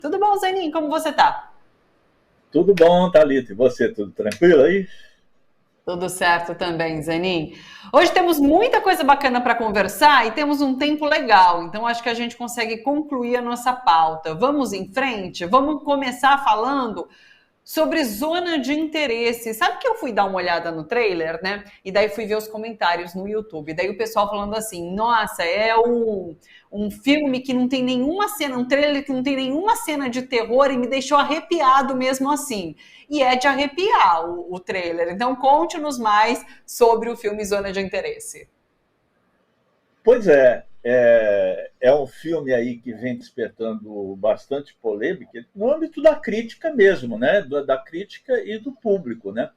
Tudo bom, Zenin? Como você tá? Tudo bom, Thalita? E você, tudo tranquilo aí? Tudo certo também, Zenin. Hoje temos muita coisa bacana para conversar e temos um tempo legal, então acho que a gente consegue concluir a nossa pauta. Vamos em frente? Vamos começar falando sobre zona de interesse. Sabe que eu fui dar uma olhada no trailer, né? E daí fui ver os comentários no YouTube. Daí o pessoal falando assim: nossa, um filme que não tem nenhuma cena, um trailer que não tem nenhuma cena de terror e me deixou arrepiado mesmo assim. E é de arrepiar o trailer. Então conte-nos mais sobre o filme Zona de Interesse. Pois é um filme aí que vem despertando bastante polêmica no âmbito da crítica mesmo, né? Da crítica e do público, né?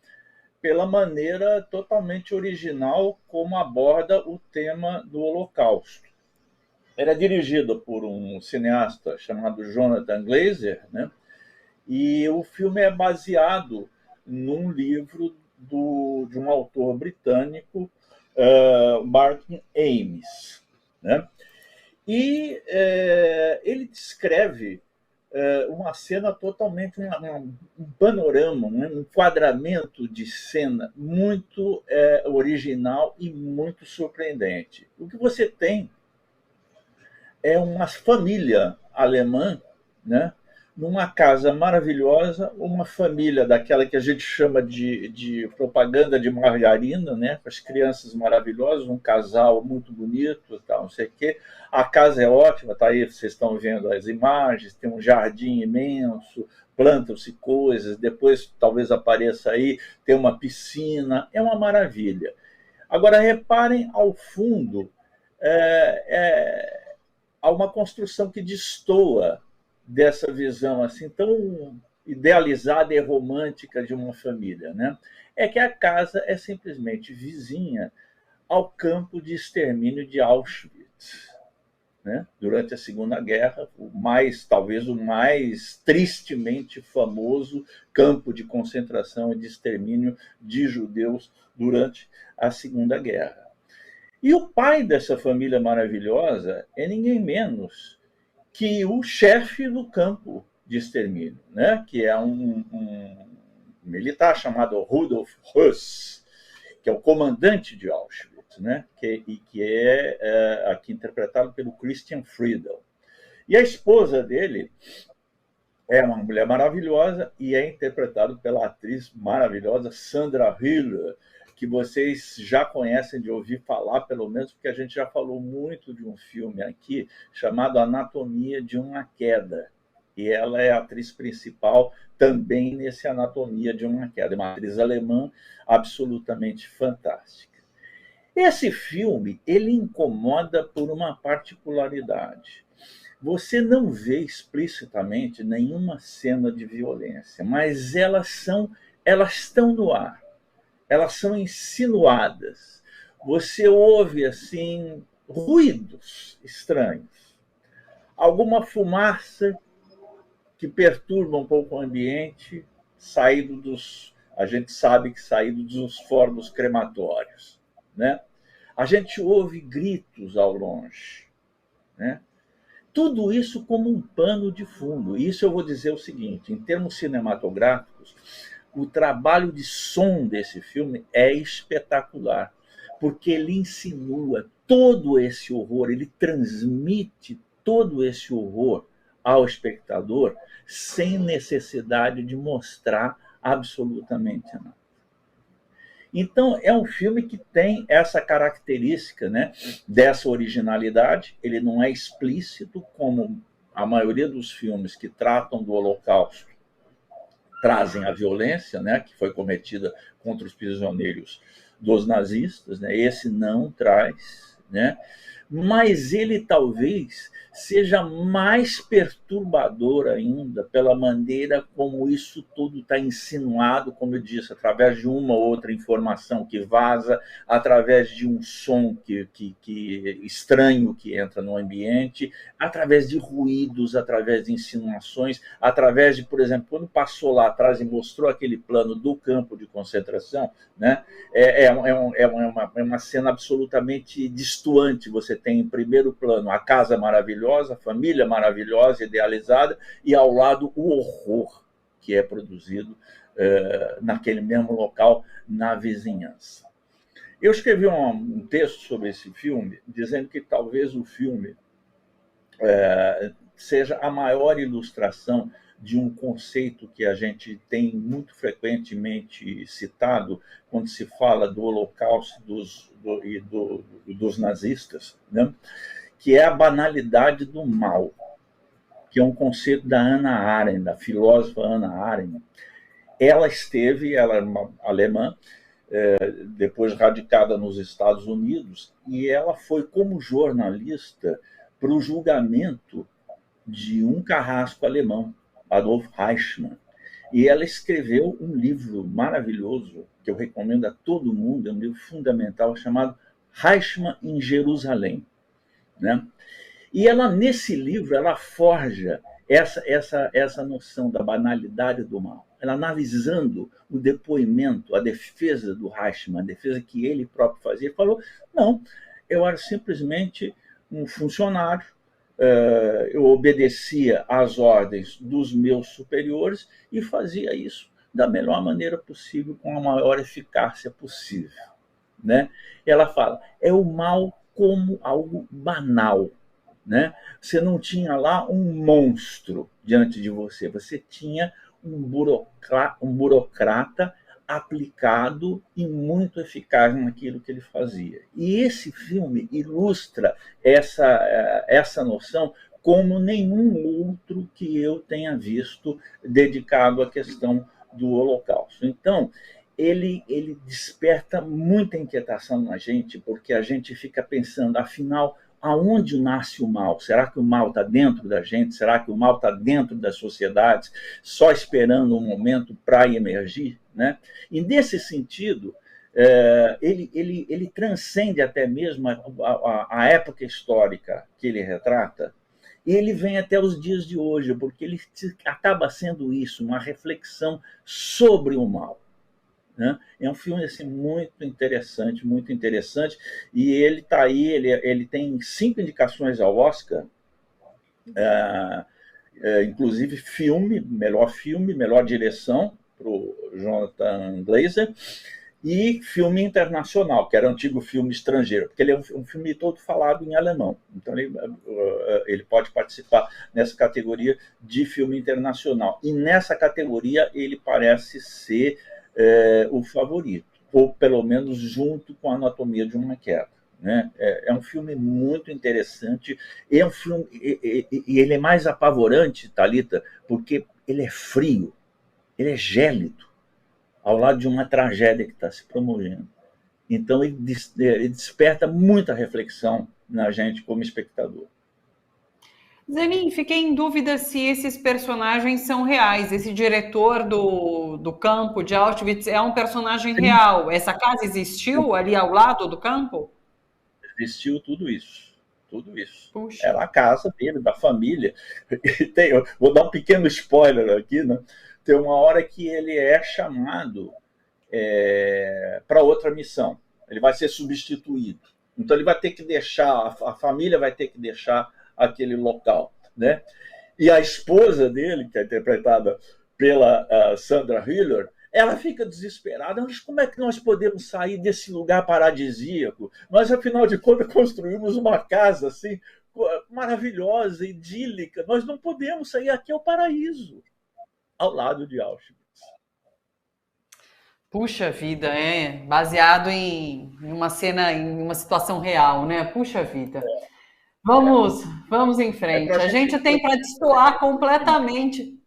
Pela maneira totalmente original como aborda o tema do Holocausto. Era dirigido por um cineasta chamado Jonathan Glazer, né? E o filme é baseado num livro de um autor britânico, Martin Amis. Né? E ele descreve uma cena totalmente, um panorama, um enquadramento de cena muito original e muito surpreendente. O que você tem é uma família alemã, né? Numa casa maravilhosa, uma família daquela que a gente chama de propaganda de margarina, né? Com as crianças maravilhosas, um casal muito bonito, tal, não sei o quê. A casa é ótima, tá aí, vocês estão vendo as imagens, tem um jardim imenso, plantam-se coisas, depois talvez apareça aí, tem uma piscina, é uma maravilha. Agora, reparem ao fundo, é, é, há uma construção que destoa dessa visão assim tão idealizada e romântica de uma família, né? É que a casa é simplesmente vizinha ao campo de extermínio de Auschwitz, né? Durante a Segunda Guerra, talvez o mais tristemente famoso campo de concentração e de extermínio de judeus durante a Segunda Guerra. E o pai dessa família maravilhosa é ninguém menos que o chefe do campo de extermínio, né? Que é um militar chamado Rudolf Höss, que é o comandante de Auschwitz, né? Que é aqui interpretado pelo Christian Friedel. E a esposa dele é uma mulher maravilhosa e é interpretado pela atriz maravilhosa Sandra Hüller, que vocês já conhecem de ouvir falar, pelo menos porque a gente já falou muito de um filme aqui chamado Anatomia de uma Queda. E ela é a atriz principal também nesse Anatomia de uma Queda, uma atriz alemã absolutamente fantástica. Esse filme, ele incomoda por uma particularidade. Você não vê explicitamente nenhuma cena de violência, mas elas estão no ar, elas são insinuadas. Você ouve assim ruídos estranhos, alguma fumaça que perturba um pouco o ambiente, saído dos, a gente sabe que saído dos fornos crematórios, né? A gente ouve gritos ao longe, né? Tudo isso como um pano de fundo. Isso eu vou dizer o seguinte, em termos cinematográficos, o trabalho de som desse filme é espetacular, porque ele insinua todo esse horror, ele transmite todo esse horror ao espectador sem necessidade de mostrar absolutamente nada. Então, é um filme que tem essa característica, né, dessa originalidade. Ele não é explícito, como a maioria dos filmes que tratam do Holocausto trazem a violência, né, que foi cometida contra os prisioneiros dos nazistas. Né? Esse não traz, né? Mas ele talvez seja mais perturbador ainda pela maneira como isso tudo está insinuado, como eu disse, através de uma ou outra informação que vaza, através de um som que estranho que entra no ambiente, através de ruídos, através de insinuações, através de, por exemplo, quando passou lá atrás e mostrou aquele plano do campo de concentração, né? É uma cena absolutamente distoante. Você tem em primeiro plano a casa maravilhosa, a família maravilhosa, idealizada, e ao lado o horror que é produzido naquele mesmo local, na vizinhança. Eu escrevi um texto sobre esse filme, dizendo que talvez o filme seja a maior ilustração de um conceito que a gente tem muito frequentemente citado quando se fala do Holocausto dos nazistas, né? Que é a banalidade do mal, que é um conceito da Hannah Arendt, da filósofa Hannah Arendt. Ela é uma alemã, depois radicada nos Estados Unidos, e ela foi, como jornalista, para o julgamento de um carrasco alemão, Adolf Eichmann. E ela escreveu um livro maravilhoso, que eu recomendo a todo mundo, é um livro fundamental, chamado Eichmann em Jerusalém, né? E ela, nesse livro, ela forja essa noção da banalidade do mal. Ela, analisando o depoimento, a defesa do Eichmann, a defesa que ele próprio fazia, falou, não, eu era simplesmente um funcionário, eu obedecia às ordens dos meus superiores e fazia isso da melhor maneira possível, com a maior eficácia possível, né? Ela fala, é o mal como algo banal, né? Você não tinha lá um monstro diante de você, você tinha um burocrata aplicado e muito eficaz naquilo que ele fazia. E esse filme ilustra essa noção como nenhum outro que eu tenha visto dedicado à questão do Holocausto. Então, ele desperta muita inquietação na gente, porque a gente fica pensando, afinal, aonde nasce o mal? Será que o mal está dentro da gente? Será que o mal está dentro das sociedades, só esperando um momento para emergir, né? E, nesse sentido, ele transcende até mesmo a época histórica que ele retrata, e ele vem até os dias de hoje, porque ele acaba sendo isso, uma reflexão sobre o mal, né? É um filme assim, muito interessante, e ele está aí, ele tem 5 indicações ao Oscar, inclusive filme, melhor direção para o Jonathan Glazer, e filme internacional, que era antigo filme estrangeiro, porque ele é um filme todo falado em alemão, então ele pode participar nessa categoria de filme internacional, e nessa categoria ele parece ser o favorito, ou pelo menos junto com a Anatomia de uma Queda, né? É um filme muito interessante, é um filme, e ele é mais apavorante, Thalita, porque ele é frio, ele é gélido, ao lado de uma tragédia que está se promovendo. Então, ele desperta muita reflexão na gente como espectador. Zanin, fiquei em dúvida se esses personagens são reais. Esse diretor do campo de Auschwitz é um personagem real. Essa casa existiu ali ao lado do campo? Existiu tudo isso. Tudo isso. Puxa. Era a casa dele, da família. Vou dar um pequeno spoiler aqui, né? Tem uma hora que ele é chamado para outra missão. Ele vai ser substituído. Então ele vai ter que deixar, a família vai ter que deixar aquele local, né? E a esposa dele, que é interpretada pela Sandra Hüller, ela fica desesperada. Mas como é que nós podemos sair desse lugar paradisíaco? Nós, afinal de contas, construímos uma casa assim maravilhosa, idílica. Nós não podemos sair. Aqui é o paraíso, ao lado de Auschwitz. Puxa vida, baseado em uma cena, em uma situação real, né? Puxa vida. Vamos em frente. A gente tem para destoar completamente.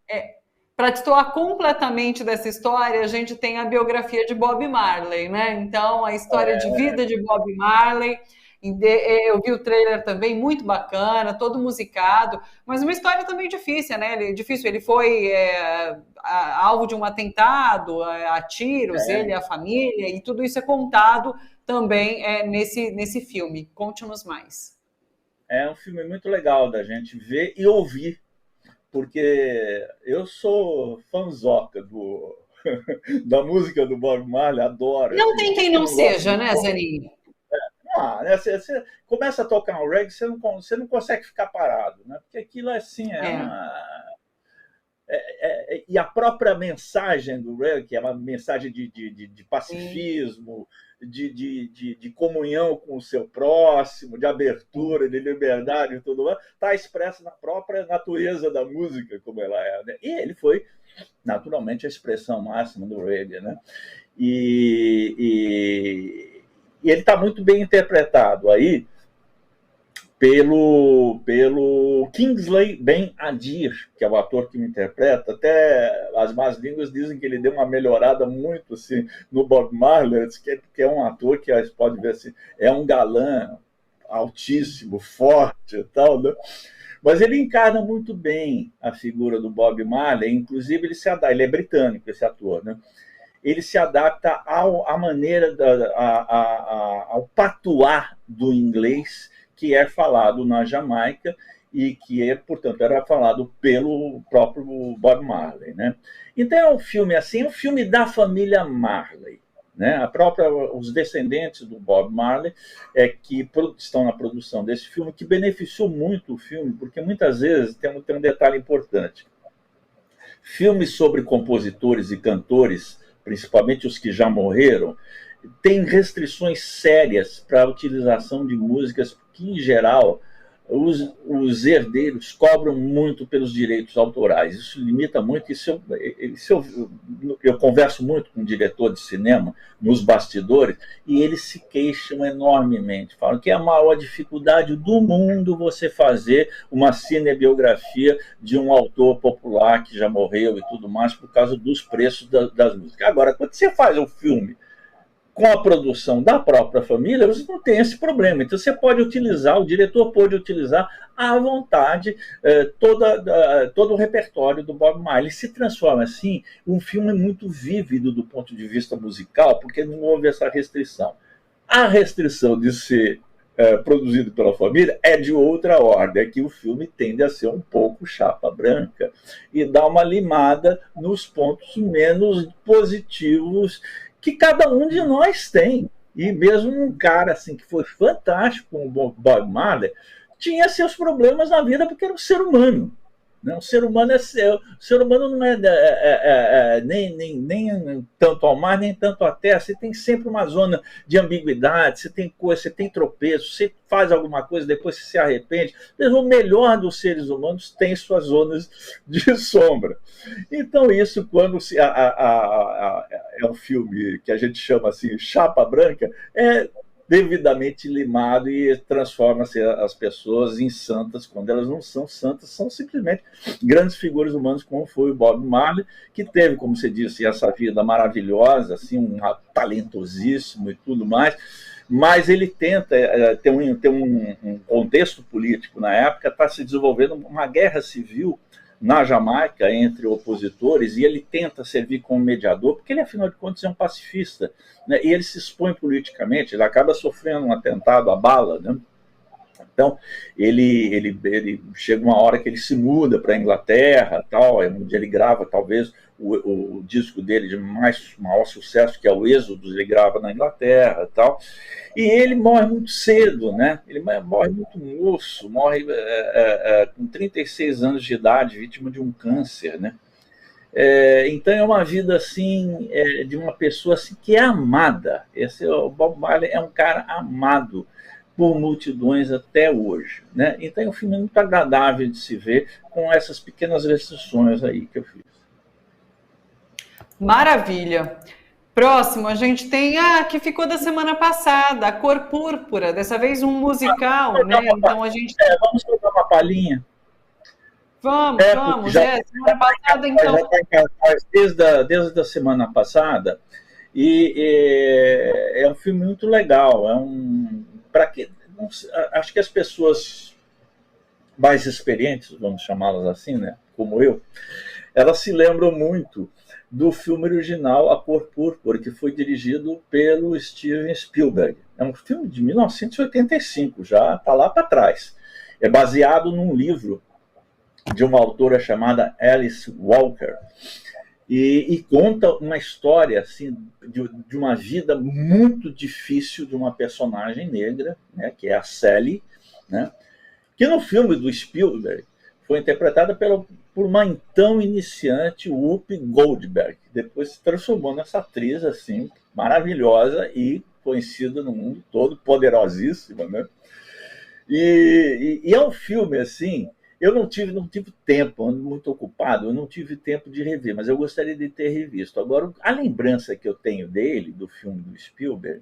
Para destoar completamente dessa história, a gente tem a biografia de Bob Marley, né? Então, a história de vida de Bob Marley. Eu vi o trailer também, muito bacana, todo musicado, mas uma história também difícil, né? Ele foi alvo de um atentado, a tiros, ele e a família, e tudo isso é contado também nesse filme. Conte-nos mais. É um filme muito legal da gente ver e ouvir, porque eu sou fãzoca da música do Bob Marley, adoro. Não tem quem não seja, né, Zanin? lá, né? Você começa a tocar um reggae, você não consegue ficar parado, né? Porque aquilo assim e a própria mensagem do reggae, que é uma mensagem de pacifismo, de comunhão com o seu próximo, de abertura, de liberdade e tudo mais, está expressa na própria natureza da música, como ela é, né? E ele foi, naturalmente, a expressão máxima do reggae, né? E ele está muito bem interpretado aí pelo Kingsley Ben-Adir, que é o ator que me interpreta. Até as más línguas dizem que ele deu uma melhorada muito assim, no Bob Marley, que é um ator que você pode ver assim, é um galã altíssimo, forte e tal, né? Mas ele encarna muito bem a figura do Bob Marley, inclusive ele é britânico, esse ator, né? Ele se adapta à maneira, ao patuá do inglês que é falado na Jamaica e que, portanto, era falado pelo próprio Bob Marley, né? Então é um filme assim, um filme da família Marley, né? Os descendentes do Bob Marley que estão na produção desse filme, que beneficiou muito o filme, porque muitas vezes tem um detalhe importante. Filmes sobre compositores e cantores, principalmente os que já morreram, tem restrições sérias para a utilização de músicas que, em geral, os herdeiros cobram muito pelos direitos autorais. Isso limita muito. Eu converso muito com o diretor de cinema, nos bastidores, e eles se queixam enormemente. Falam que é a maior dificuldade do mundo você fazer uma cinebiografia de um autor popular que já morreu e tudo mais, por causa dos preços das músicas. Agora, quando você faz um filme com a produção da própria família, você não tem esse problema. Então, você pode utilizar, o diretor pode utilizar à vontade todo o repertório do Bob Marley. Ele se transforma, assim, um filme muito vívido do ponto de vista musical, porque não houve essa restrição. A restrição de ser produzido pela família é de outra ordem, é que o filme tende a ser um pouco chapa branca e dá uma limada nos pontos menos positivos que cada um de nós tem. E mesmo um cara assim que foi fantástico como o Bob Marley tinha seus problemas na vida, porque era um ser humano. Né? O ser humano não é nem tanto ao mar, nem tanto à terra. Você tem sempre uma zona de ambiguidade, você tem tropeço, você faz alguma coisa, depois você se arrepende. Mesmo o melhor dos seres humanos tem suas zonas de sombra. Então, isso, quando é um filme que a gente chama assim, chapa branca, é devidamente limado e transforma as pessoas em santas, quando elas não são santas, são simplesmente grandes figuras humanas, como foi o Bob Marley, que teve, como você disse, essa vida maravilhosa, assim, um talentosíssimo e tudo mais, mas ele tenta ter um contexto político na época, está se desenvolvendo uma guerra civil na Jamaica entre opositores, e ele tenta servir como mediador, porque ele, afinal de contas, é um pacifista, né? E ele se expõe politicamente, ele acaba sofrendo um atentado à bala, né? Então, ele chega uma hora que ele se muda para a Inglaterra, tal, onde ele grava, talvez, o disco dele de maior sucesso, que é o Êxodo, ele grava na Inglaterra, tal. E ele morre muito cedo, né? Ele morre muito moço, morre com 36 anos de idade, vítima de um câncer, né? Então é uma vida assim, de uma pessoa assim, que é amada. O Bob Marley é um cara amado por multidões até hoje, né? Então é um filme muito agradável de se ver, com essas pequenas restrições aí que eu fiz. Maravilha. Próximo, a gente tem que ficou da semana passada, A Cor Púrpura, dessa vez um musical, né? Então a gente... vamos soltar uma palhinha. Vamos. Semana passada, então... Já está em cartaz desde a semana passada, e é um filme muito legal, acho que as pessoas mais experientes, vamos chamá-las assim, né, como eu, elas se lembram muito do filme original A Cor Púrpura, que foi dirigido pelo Steven Spielberg. É um filme de 1985, já está lá para trás. É baseado num livro de uma autora chamada Alice Walker, e conta uma história assim, de uma vida muito difícil de uma personagem negra, né, que é a Sally, né, que no filme do Spielberg foi interpretada por uma então iniciante, Whoopi Goldberg, que depois se transformou nessa atriz assim, maravilhosa e conhecida no mundo todo, poderosíssima, né? E é um filme assim, eu não tive tempo, ando muito ocupado, eu não tive tempo de rever, mas eu gostaria de ter revisto. Agora, a lembrança que eu tenho dele, do filme do Spielberg,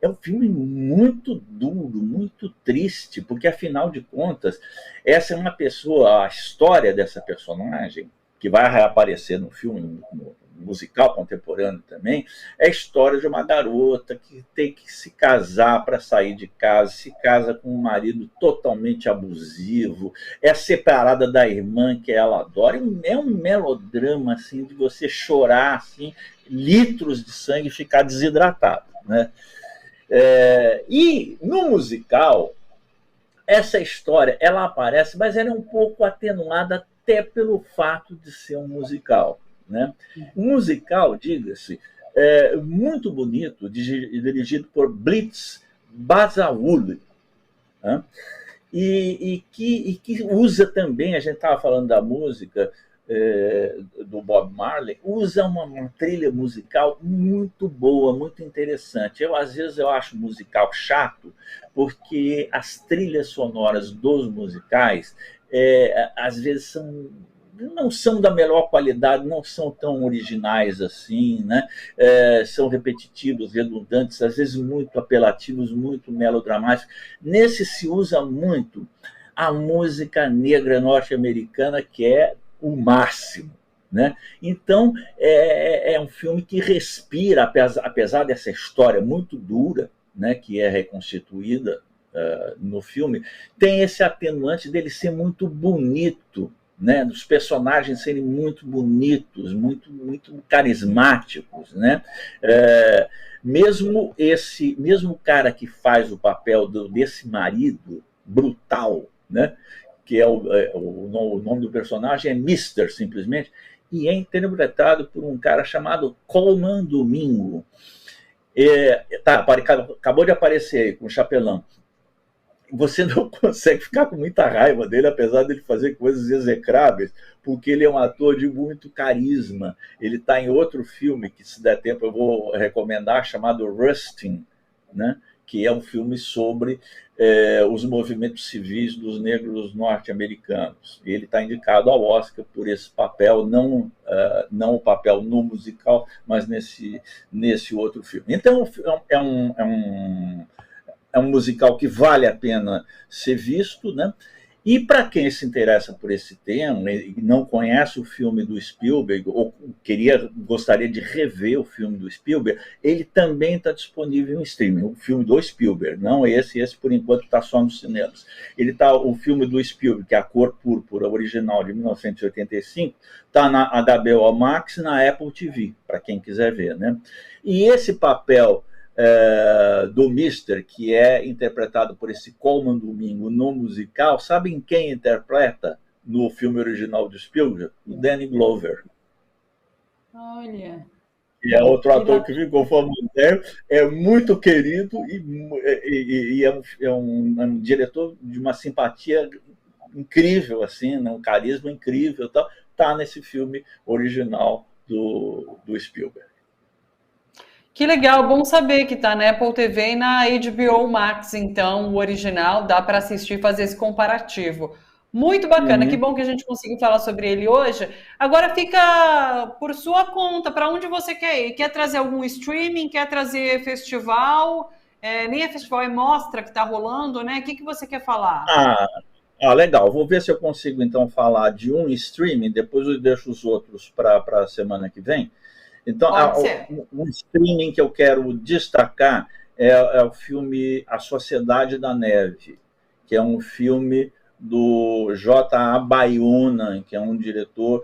é um filme muito duro, muito triste, porque, afinal de contas, essa é uma pessoa, a história dessa personagem, que vai reaparecer no filme, no musical contemporâneo também, é a história de uma garota que tem que se casar para sair de casa, se casa com um marido totalmente abusivo, é separada da irmã que ela adora, é um melodrama assim, de você chorar assim, litros de sangue e ficar desidratado, né? E no musical, essa história ela aparece, mas ela é um pouco atenuada até pelo fato de ser um musical, né? Um musical, diga-se, muito bonito, dirigido por Blitz Bazawule, né? Que usa também, a gente estava falando da música do Bob Marley, usa uma trilha musical muito boa, muito interessante. Às vezes eu acho musical chato, porque as trilhas sonoras dos musicais às vezes não são da melhor qualidade, não são tão originais assim, né? São repetitivos, redundantes, às vezes muito apelativos, muito melodramáticos. Nesse se usa muito a música negra norte-americana, que é o máximo, né? Então, é um filme que respira, apesar dessa história muito dura, né, que é reconstituída no filme, tem esse atenuante dele ser muito bonito, né, dos personagens serem muito bonitos, muito carismáticos, né? Mesmo o cara que faz o papel desse marido brutal, né, que o nome do personagem é Mister, simplesmente, e é interpretado por um cara chamado Colman Domingo. Acabou de aparecer aí com o chapelão. Você não consegue ficar com muita raiva dele, apesar dele fazer coisas execráveis, porque ele é um ator de muito carisma. Ele está em outro filme, que se der tempo eu vou recomendar, chamado Rustin, né? Que é um filme sobre os movimentos civis dos negros norte-americanos. Ele está indicado ao Oscar por esse papel, não o papel no musical, mas nesse outro filme. Então, é um musical que vale a pena ser visto, né? E para quem se interessa por esse tema e não conhece o filme do Spielberg ou gostaria de rever o filme do Spielberg, ele também está disponível em streaming. O filme do Spielberg, não esse por enquanto está só nos cinemas. O filme do Spielberg, que é A Cor Púrpura, original de 1985, está na HBO Max e na Apple TV, para quem quiser ver, né? E esse papel do Mister, que é interpretado por esse Colman Domingo no musical, sabem quem interpreta no filme original de Spielberg? O Danny Glover. Olha. E é outro ator que ficou famoso, é muito querido e é um diretor de uma simpatia incrível, assim, um carisma incrível, tá nesse filme original do Spielberg. Que legal, bom saber que tá na Apple TV e na HBO Max, então, o original, dá para assistir e fazer esse comparativo. Muito bacana, que bom que a gente conseguiu falar sobre ele hoje. Agora fica por sua conta, para onde você quer ir? Quer trazer algum streaming? Quer trazer festival? Nem é festival, é mostra que está rolando, né? O que você quer falar? Legal. Vou ver se eu consigo, então, falar de um streaming, depois eu deixo os outros para a semana que vem. Então, um streaming que eu quero destacar é o filme A Sociedade da Neve, que é um filme do J.A. Bayona, que é um diretor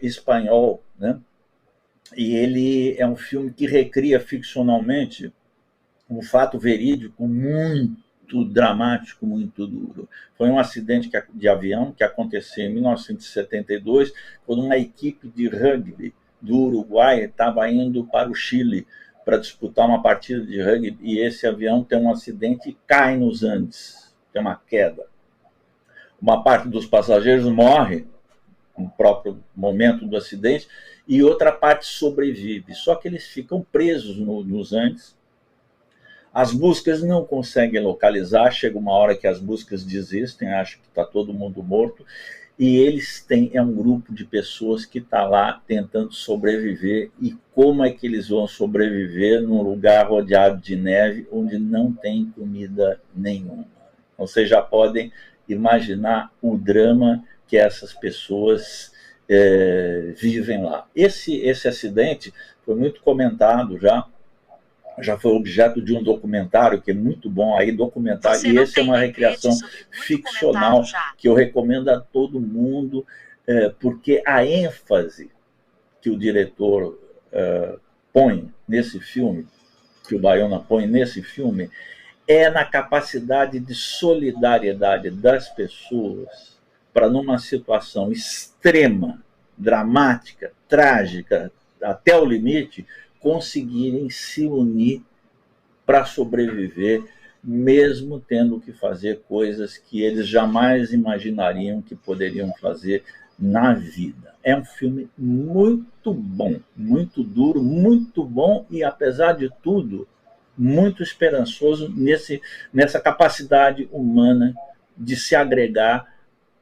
espanhol, né? E ele é um filme que recria ficcionalmente um fato verídico muito dramático, muito duro. Foi um acidente de avião que aconteceu em 1972, quando uma equipe de rugby do Uruguai estava indo para o Chile para disputar uma partida de rugby, e esse avião tem um acidente e cai nos Andes, tem uma queda. Uma parte dos passageiros morre no próprio momento do acidente, e outra parte sobrevive. Só que eles ficam presos nos Andes. As buscas não conseguem localizar, chega uma hora que as buscas desistem, acham que está todo mundo morto, e eles têm, é um grupo de pessoas que está lá tentando sobreviver. E como é que eles vão sobreviver num lugar rodeado de neve, onde não tem comida nenhuma? Então, vocês já podem imaginar o drama que essas pessoas vivem lá. Esse acidente foi muito comentado já foi objeto de um documentário que é muito bom aí, documentário, e esse é uma recriação ficcional que eu recomendo a todo mundo, porque a ênfase que o diretor põe nesse filme, que o Bayona põe nesse filme, é na capacidade de solidariedade das pessoas para, numa situação extrema, dramática, trágica, até o limite, conseguirem se unir para sobreviver, mesmo tendo que fazer coisas que eles jamais imaginariam que poderiam fazer na vida. É um filme muito bom, muito duro, muito bom e, apesar de tudo, muito esperançoso nessa capacidade humana de se agregar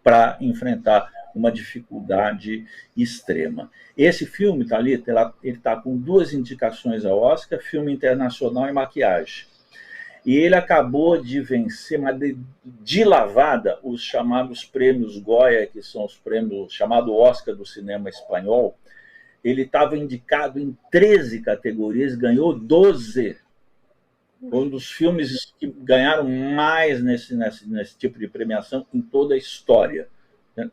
para enfrentar uma dificuldade extrema. Esse filme, Thalita, ele está com 2 indicações ao Oscar, filme internacional e maquiagem. E ele acabou de vencer, mas de lavada, os chamados prêmios Goya, que são os prêmios chamado Oscar do cinema espanhol. Ele estava indicado em 13 categorias, ganhou 12. Um dos filmes que ganharam mais nesse tipo de premiação em toda a história.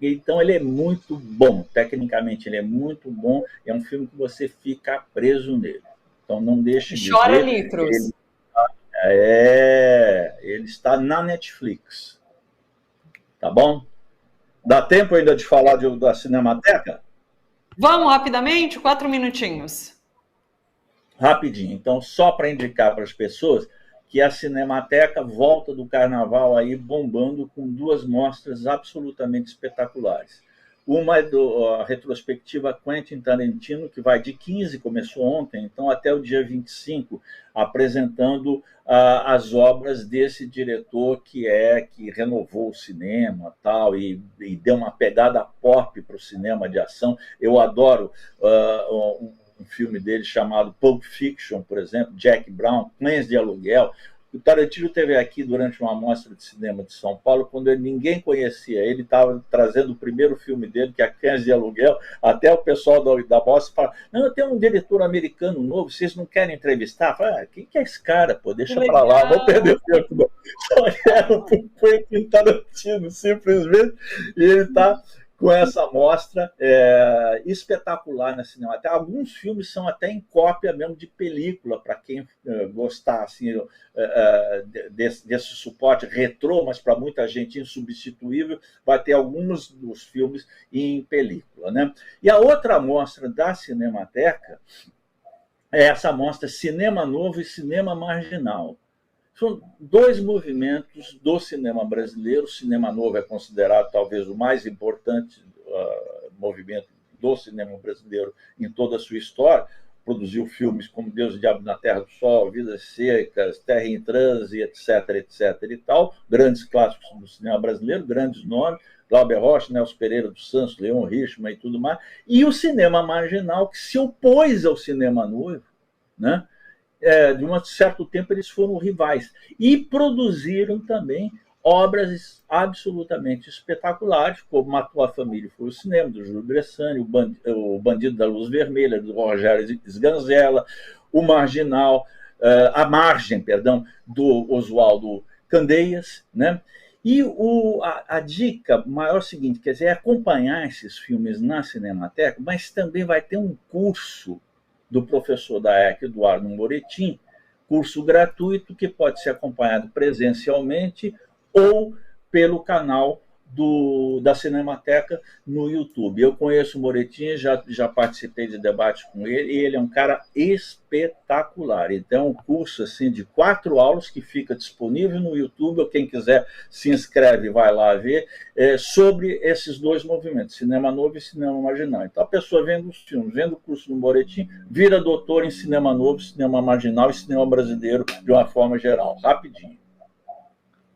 Então ele é muito bom, tecnicamente ele é muito bom, é um filme que você fica preso nele. Então não deixe de Chora ver. litros. Ele está na Netflix. Tá bom? Dá tempo ainda de falar da Cinemateca? Vamos rapidamente, 4 minutinhos. Rapidinho. Então, só para indicar para as pessoas que a Cinemateca volta do carnaval aí bombando com 2 mostras absolutamente espetaculares. Uma é a retrospectiva Quentin Tarantino, que vai de 15, começou ontem, então até o dia 25, apresentando as obras desse diretor que renovou o cinema tal, e deu uma pegada pop para o cinema de ação. Eu adoro um filme dele chamado Pulp Fiction, por exemplo, Jack Brown, Cães de Aluguel. O Tarantino esteve aqui durante uma mostra de cinema de São Paulo, quando ninguém conhecia. Ele estava trazendo o primeiro filme dele, que é Cães de Aluguel, até o pessoal da mostra fala, não, eu tenho um diretor americano novo, vocês não querem entrevistar? Fala, quem que é esse cara? Pô, deixa para lá, vou perder o tempo. Foi o Tarantino, simplesmente, e ele está com essa mostra espetacular na cinema. Até alguns filmes são até em cópia mesmo de película, para quem gostar assim, desse suporte retrô, mas para muita gente insubstituível, vai ter alguns dos filmes em película, né? E a outra mostra da Cinemateca é essa mostra Cinema Novo e Cinema Marginal. São 2 movimentos do cinema brasileiro. O Cinema Novo é considerado talvez o mais importante movimento do cinema brasileiro em toda a sua história. Produziu filmes como Deus e o Diabo na Terra do Sol, Vidas Secas, Terra em Transe, etc., etc. e tal. Grandes clássicos do cinema brasileiro, grandes nomes. Glauber Rocha, Nelson Pereira dos Santos, Leon Richman e tudo mais. E o cinema marginal, que se opôs ao Cinema Novo, né? De um certo tempo eles foram rivais e produziram também obras absolutamente espetaculares, como Matou a Família Foi o Cinema, do Júlio Bressani, o Bandido da Luz Vermelha, do Rogério Sganzella, o Marginal, a Margem, perdão, do Oswaldo Candeias, né? E a dica maior é o seguinte, quer dizer, é acompanhar esses filmes na Cinemateca, mas também vai ter um curso do professor da EC, Eduardo Moretim, curso gratuito que pode ser acompanhado presencialmente ou pelo canal da Cinemateca no YouTube. Eu conheço o Moretti, já participei de debate com ele, e ele é um cara espetacular. Então, é um curso assim, de 4 aulas que fica disponível no YouTube, ou quem quiser se inscreve e vai lá ver, sobre esses dois movimentos, cinema novo e cinema marginal. Então, a pessoa vendo os filmes, vendo o curso do Moretti, vira doutor em cinema novo, cinema marginal e cinema brasileiro de uma forma geral, rapidinho.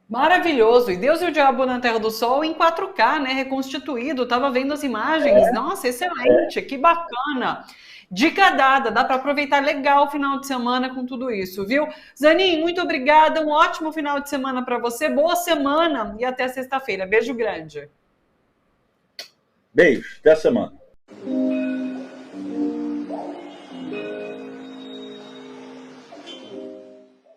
Maravilhoso. E Deus e o Diabo na Terra do Sol em 4K, né? Reconstituído. Estava vendo as imagens. Nossa, excelente. Que bacana. Dica dada. Dá para aproveitar legal o final de semana com tudo isso, viu? Zanin, muito obrigada. Um ótimo final de semana para você. Boa semana e até sexta-feira. Beijo grande. Beijo. Até semana.